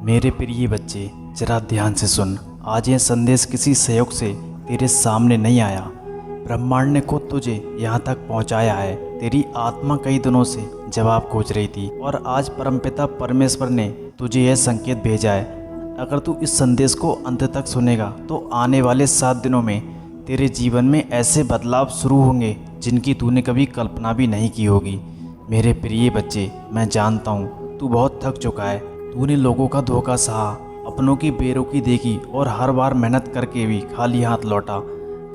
मेरे प्रिय बच्चे, जरा ध्यान से सुन। आज यह संदेश किसी सहयोग से तेरे सामने नहीं आया। ब्रह्मांड ने खुद तुझे यहाँ तक पहुँचाया है। तेरी आत्मा कई दिनों से जवाब खोज रही थी और आज परमपिता परमेश्वर ने तुझे यह संकेत भेजा है। अगर तू इस संदेश को अंत तक सुनेगा तो आने वाले 7 दिनों में तेरे जीवन में ऐसे बदलाव शुरू होंगे जिनकी तूने कभी कल्पना भी नहीं की होगी। मेरे प्रिय बच्चे, मैं जानता हूँ तू बहुत थक चुका है। तूने लोगों का धोखा सहा, अपनों की बेरुखी देखी और हर बार मेहनत करके भी खाली हाथ लौटा।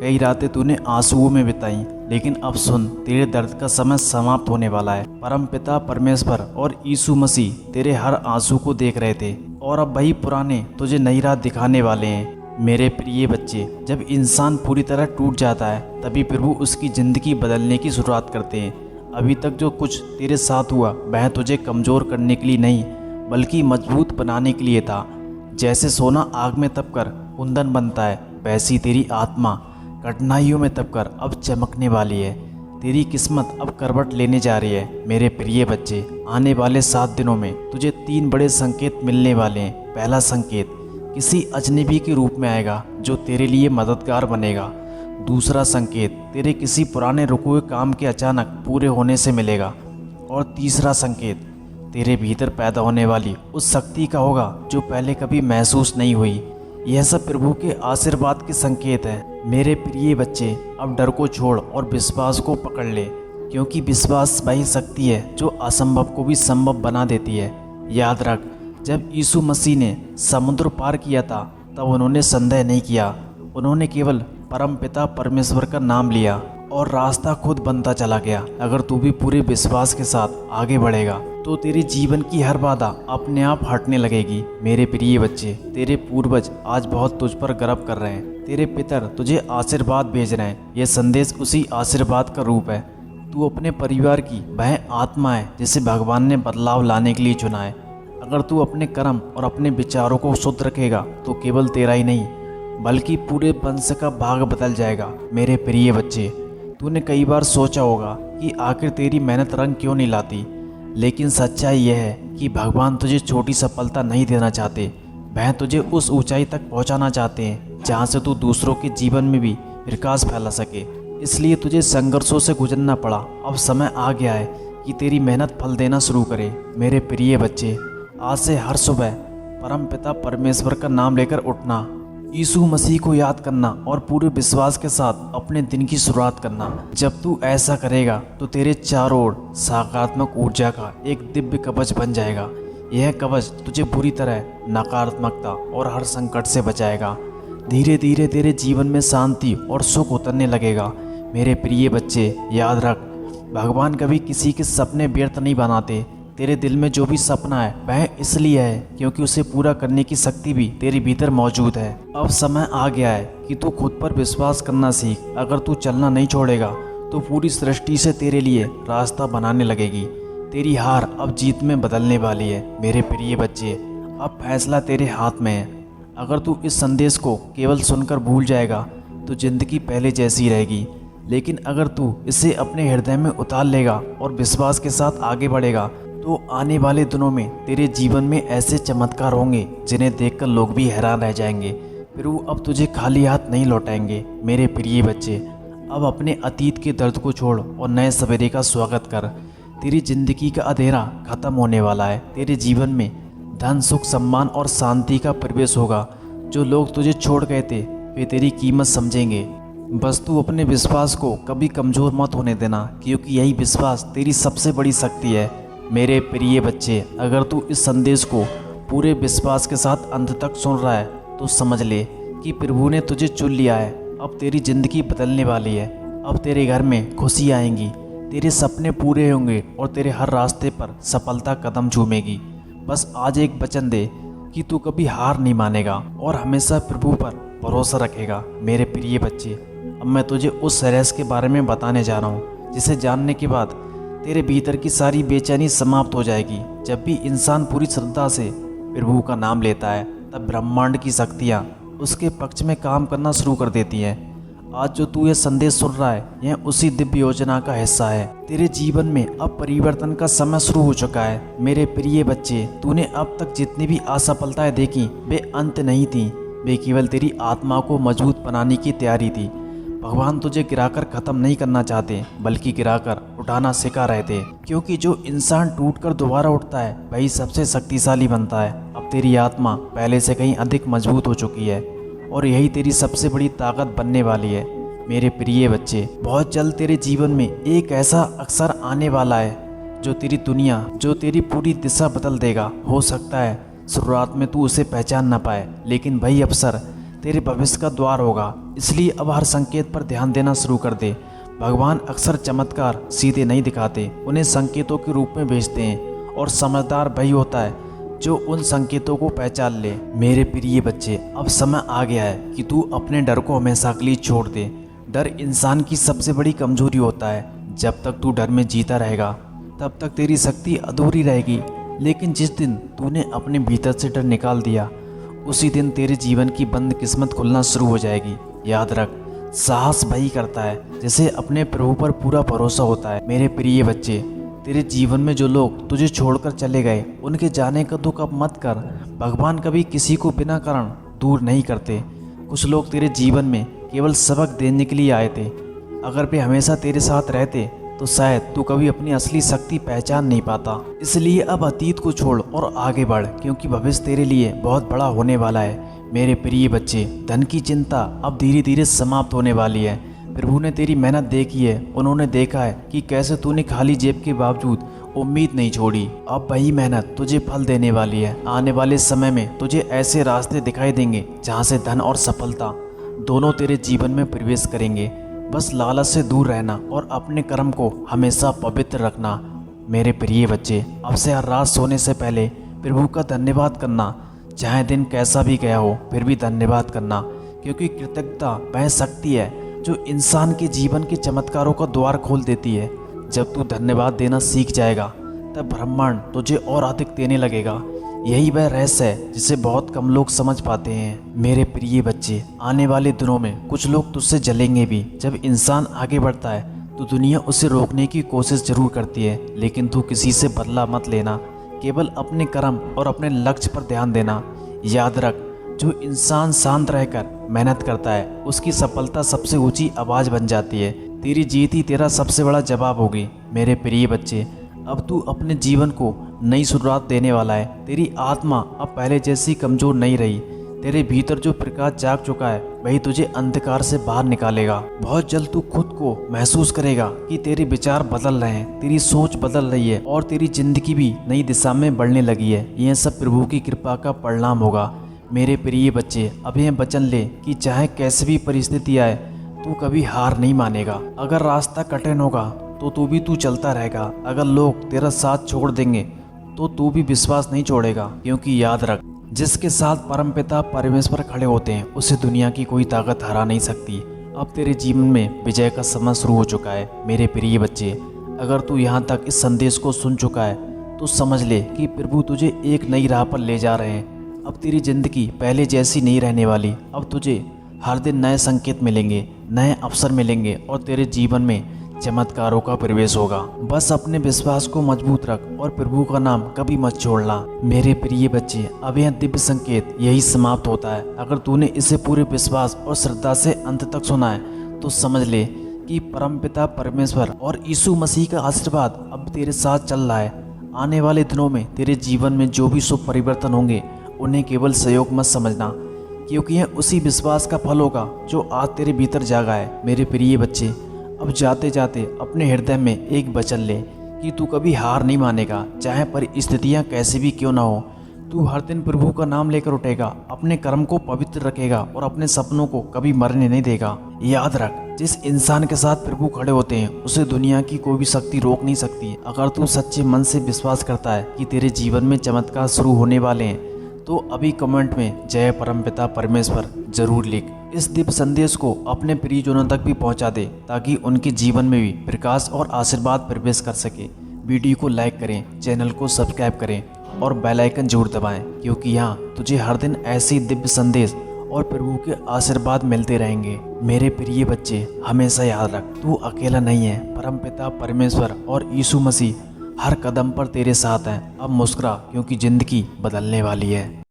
कई रातें तूने आंसुओं में बिताई, लेकिन अब सुन, तेरे दर्द का समय समाप्त होने वाला है। परम पिता परमेश्वर और यीशु मसीह तेरे हर आंसू को देख रहे थे और अब वही पुराने तुझे नई राह दिखाने वाले हैं। मेरे प्रिय बच्चे, जब इंसान पूरी तरह टूट जाता है तभी प्रभु उसकी ज़िंदगी बदलने की शुरुआत करते हैं। अभी तक जो कुछ तेरे साथ हुआ वह तुझे कमज़ोर करने के लिए नहीं बल्कि मजबूत बनाने के लिए था। जैसे सोना आग में तपकर कुंदन बनता है, वैसी तेरी आत्मा कठिनाइयों में तपकर अब चमकने वाली है। तेरी किस्मत अब करवट लेने जा रही है। मेरे प्रिय बच्चे, आने वाले 7 दिनों में तुझे 3 बड़े संकेत मिलने वाले हैं। पहला संकेत किसी अजनबी के रूप में आएगा जो तेरे लिए मददगार बनेगा। दूसरा संकेत तेरे किसी पुराने रुके हुए काम के अचानक पूरे होने से मिलेगा। और तीसरा संकेत तेरे भीतर पैदा होने वाली उस शक्ति का होगा जो पहले कभी महसूस नहीं हुई। यह सब प्रभु के आशीर्वाद के संकेत है। मेरे प्रिय बच्चे, अब डर को छोड़ और विश्वास को पकड़ ले, क्योंकि विश्वास वही शक्ति है जो असंभव को भी संभव बना देती है। याद रख, जब यीशु मसीह ने समुद्र पार किया था तब उन्होंने संदेह नहीं किया। उन्होंने केवल परम पिता परमेश्वर का नाम लिया और रास्ता खुद बनता चला गया। अगर तू भी पूरे विश्वास के साथ आगे बढ़ेगा तो तेरे जीवन की हर बाधा अपने आप हटने लगेगी। मेरे प्रिय बच्चे, तेरे पूर्वज आज बहुत तुझ पर गर्व कर रहे हैं। तेरे पितर तुझे आशीर्वाद भेज रहे हैं। यह संदेश उसी आशीर्वाद का रूप है। तू अपने परिवार की वह आत्मा है जिसे भगवान ने बदलाव लाने के लिए चुना है। अगर तू अपने कर्म और अपने विचारों को शुद्ध रखेगा तो केवल तेरा ही नहीं बल्कि पूरे वंश का भाग बदल जाएगा। मेरे प्रिय बच्चे, तूने कई बार सोचा होगा कि आखिर तेरी मेहनत रंग क्यों नहीं लाती, लेकिन सच्चाई यह है कि भगवान तुझे छोटी सफलता नहीं देना चाहते। वह तुझे उस ऊंचाई तक पहुंचाना चाहते हैं जहां से तू दूसरों के जीवन में भी विकास फैला सके। इसलिए तुझे संघर्षों से गुजरना पड़ा। अब समय आ गया है कि तेरी मेहनत फल देना शुरू करे। मेरे प्रिय बच्चे, आज से हर सुबह परम पिता परमेश्वर का नाम लेकर उठना, यीशु मसीह को याद करना और पूरे विश्वास के साथ अपने दिन की शुरुआत करना। जब तू ऐसा करेगा तो तेरे चारों ओर सकारात्मक ऊर्जा का एक दिव्य कवच बन जाएगा। यह कवच तुझे बुरी तरह नकारात्मकता और हर संकट से बचाएगा। धीरे धीरे तेरे जीवन में शांति और सुख उतरने लगेगा। मेरे प्रिय बच्चे, याद रख, भगवान कभी किसी के सपने व्यर्थ नहीं बनाते। तेरे दिल में जो भी सपना है वह इसलिए है क्योंकि उसे पूरा करने की शक्ति भी तेरे भीतर मौजूद है। अब समय आ गया है कि तू खुद पर विश्वास करना सीख। अगर तू चलना नहीं छोड़ेगा तो पूरी सृष्टि से तेरे लिए रास्ता बनाने लगेगी। तेरी हार अब जीत में बदलने वाली है। मेरे प्रिय बच्चे, अब फैसला तेरे हाथ में है। अगर तू इस संदेश को केवल सुनकर भूल जाएगा तो जिंदगी पहले जैसी रहेगी, लेकिन अगर तू इसे अपने हृदय में उतार लेगा और विश्वास के साथ आगे बढ़ेगा तो आने वाले दिनों में तेरे जीवन में ऐसे चमत्कार होंगे जिन्हें देखकर लोग भी हैरान रह जाएंगे। प्रभु अब तुझे खाली हाथ नहीं लौटाएंगे। मेरे प्रिय बच्चे, अब अपने अतीत के दर्द को छोड़ और नए सवेरे का स्वागत कर। तेरी जिंदगी का अंधेरा खत्म होने वाला है। तेरे जीवन में धन, सुख, सम्मान और शांति का प्रवेश होगा। जो लोग तुझे छोड़ गए थे वे तेरी कीमत समझेंगे। बस तू अपने विश्वास को कभी कमज़ोर मत होने देना, क्योंकि यही विश्वास तेरी सबसे बड़ी शक्ति है। मेरे प्रिय बच्चे, अगर तू इस संदेश को पूरे विश्वास के साथ अंत तक सुन रहा है तो समझ ले कि प्रभु ने तुझे चुन लिया है। अब तेरी ज़िंदगी बदलने वाली है। अब तेरे घर में खुशी आएंगी, तेरे सपने पूरे होंगे और तेरे हर रास्ते पर सफलता कदम चूमेगी। बस आज एक वचन दे कि तू कभी हार नहीं मानेगा और हमेशा प्रभु पर भरोसा रखेगा। मेरे प्रिय बच्चे, अब मैं तुझे उस रहस्य के बारे में बताने जा रहा हूँ जिसे जानने के बाद तेरे भीतर की सारी बेचैनी समाप्त हो जाएगी। जब भी इंसान पूरी श्रद्धा से प्रभु का नाम लेता है तब ब्रह्मांड की शक्तियाँ उसके पक्ष में काम करना शुरू कर देती हैं। आज जो तू ये संदेश सुन रहा है यह उसी दिव्य योजना का हिस्सा है। तेरे जीवन में अब परिवर्तन का समय शुरू हो चुका है। मेरे प्रिय बच्चे, तूने अब तक जितनी भी असफलताएं देखी वे अंत नहीं थी, वे केवल तेरी आत्मा को मजबूत बनाने की तैयारी थी। भगवान तुझे गिराकर खत्म नहीं करना चाहते, बल्कि गिराकर उठाना सिखा रहे थे, क्योंकि जो इंसान टूटकर दोबारा उठता है वही सबसे शक्तिशाली बनता है। अब तेरी आत्मा पहले से कहीं अधिक मजबूत हो चुकी है और यही तेरी सबसे बड़ी ताकत बनने वाली है। मेरे प्रिय बच्चे, बहुत जल्द तेरे जीवन में एक ऐसा अवसर आने वाला है जो तेरी दुनिया, जो तेरी पूरी दिशा बदल देगा। हो सकता है शुरुआत में तू उसे पहचान ना पाए, लेकिन वही अवसर तेरे भविष्य का द्वार होगा। इसलिए अब हर संकेत पर ध्यान देना शुरू कर दे। भगवान अक्सर चमत्कार सीधे नहीं दिखाते, उन्हें संकेतों के रूप में भेजते हैं, और समझदार वही होता है जो उन संकेतों को पहचान ले। मेरे प्रिय बच्चे, अब समय आ गया है कि तू अपने डर को हमेशा के लिए छोड़ दे। डर इंसान की सबसे बड़ी कमजोरी होता है। जब तक तू डर में जीता रहेगा तब तक तेरी शक्ति अधूरी रहेगी, लेकिन जिस दिन तूने अपने भीतर से डर निकाल दिया उसी दिन तेरे जीवन की बंद किस्मत खुलना शुरू हो जाएगी। याद रख, साहस वही करता है जिसे अपने प्रभु पर पूरा भरोसा होता है। मेरे प्रिय बच्चे, तेरे जीवन में जो लोग तुझे छोड़कर चले गए उनके जाने का दुख अब मत कर। भगवान कभी किसी को बिना कारण दूर नहीं करते। कुछ लोग तेरे जीवन में केवल सबक देने के लिए आए थे। अगर वे हमेशा तेरे साथ रहते तो शायद तू कभी अपनी असली शक्ति पहचान नहीं पाता। इसलिए अब अतीत को छोड़ और आगे बढ़, क्योंकि भविष्य तेरे लिए बहुत बड़ा होने वाला है। मेरे प्रिय बच्चे, धन की चिंता अब धीरे धीरे समाप्त होने वाली है। प्रभु ने तेरी मेहनत देखी है, उन्होंने देखा है कि कैसे तूने खाली जेब के बावजूद उम्मीद नहीं छोड़ी। अब वही मेहनत तुझे फल देने वाली है। आने वाले समय में तुझे ऐसे रास्ते दिखाई देंगे जहाँ से धन और सफलता दोनों तेरे जीवन में प्रवेश करेंगे। बस लालच से दूर रहना और अपने कर्म को हमेशा पवित्र रखना। मेरे प्रिय बच्चे, अब से हर रात सोने से पहले प्रभु का धन्यवाद करना। चाहे दिन कैसा भी गया हो फिर भी धन्यवाद करना, क्योंकि कृतज्ञता वह शक्ति है जो इंसान के जीवन के चमत्कारों का द्वार खोल देती है। जब तू धन्यवाद देना सीख जाएगा तब ब्रह्मांड तुझे और अधिक देने लगेगा। यही वह रहस्य है जिसे बहुत कम लोग समझ पाते हैं। मेरे प्रिय बच्चे, आने वाले दिनों में कुछ लोग तुझसे जलेंगे भी। जब इंसान आगे बढ़ता है तो दुनिया उसे रोकने की कोशिश जरूर करती है, लेकिन तू किसी से बदला मत लेना। केवल अपने कर्म और अपने लक्ष्य पर ध्यान देना। याद रख, जो इंसान शांत रहकर मेहनत करता है उसकी सफलता सबसे ऊंची आवाज़ बन जाती है। तेरी जीत ही तेरा सबसे बड़ा जवाब होगी। मेरे प्रिय बच्चे, अब तू अपने जीवन को नई शुरुआत देने वाला है। तेरी आत्मा अब पहले जैसी कमज़ोर नहीं रही। तेरे भीतर जो प्रकाश जाग चुका है वही तुझे अंधकार से बाहर निकालेगा। बहुत जल्द तू खुद को महसूस करेगा कि तेरे विचार बदल रहे हैं, तेरी सोच बदल रही है और तेरी जिंदगी भी नई दिशा में बढ़ने लगी है। यह सब प्रभु की कृपा का परिणाम होगा। मेरे प्रिय बच्चे, अब यह वचन ले कि चाहे कैसी भी परिस्थिति आए तू कभी हार नहीं मानेगा। अगर रास्ता कठिन होगा तो तू चलता रहेगा। अगर लोग तेरा साथ छोड़ देंगे तो तू भी विश्वास नहीं छोड़ेगा, क्योंकि याद रख, जिसके साथ परमपिता परमेश्वर खड़े होते हैं उसे दुनिया की कोई ताकत हरा नहीं सकती। अब तेरे जीवन में विजय का समय शुरू हो चुका है। मेरे प्रिय बच्चे, अगर तू यहाँ तक इस संदेश को सुन चुका है तो समझ ले कि प्रभु तुझे एक नई राह पर ले जा रहे हैं। अब तेरी जिंदगी पहले जैसी नहीं रहने वाली। अब तुझे हर दिन नए संकेत मिलेंगे, नए अवसर मिलेंगे और तेरे जीवन में चमत्कारों का प्रवेश होगा। बस अपने विश्वास को मजबूत रख और प्रभु का नाम कभी मत छोड़ना। मेरे प्रिय बच्चे, अब यह दिव्य संकेत यही समाप्त होता है। अगर तूने इसे पूरे विश्वास और श्रद्धा से अंत तक सुना है तो समझ ले कि परमपिता परमेश्वर और यीशु मसीह का आशीर्वाद अब तेरे साथ चल रहा है। आने वाले दिनों में तेरे जीवन में जो भी शुभ परिवर्तन होंगे उन्हें केवल सहयोग मत समझना, क्योंकि यह उसी विश्वास का फल होगा जो आज तेरे भीतर जागा है। मेरे प्रिय बच्चे, अब जाते जाते अपने हृदय में एक वचन ले कि तू कभी हार नहीं मानेगा, चाहे परिस्थितियाँ कैसी भी क्यों ना हो। तू हर दिन प्रभु का नाम लेकर उठेगा, अपने कर्म को पवित्र रखेगा और अपने सपनों को कभी मरने नहीं देगा। याद रख, जिस इंसान के साथ प्रभु खड़े होते हैं उसे दुनिया की कोई भी शक्ति रोक नहीं सकती। अगर तू सच्चे मन से विश्वास करता है कि तेरे जीवन में चमत्कार शुरू होने वाले हैं तो अभी कमेंट में जय परमपिता परमेश्वर जरूर लिख। इस दिव्य संदेश को अपने प्रियजनों तक भी पहुंचा दे ताकि उनके जीवन में भी प्रकाश और आशीर्वाद प्रवेश कर सके। वीडियो को लाइक करें, चैनल को सब्सक्राइब करें और बेल आइकन जरूर दबाएं, क्योंकि यहाँ तुझे हर दिन ऐसे ही दिव्य संदेश और प्रभु के आशीर्वाद मिलते रहेंगे। मेरे प्रिय बच्चे, हमेशा याद रख, तू अकेला नहीं है। परमपिता परमेश्वर और यीशु मसीह हर कदम पर तेरे साथ हैं। अब मुस्कुरा, क्योंकि ज़िंदगी बदलने वाली है।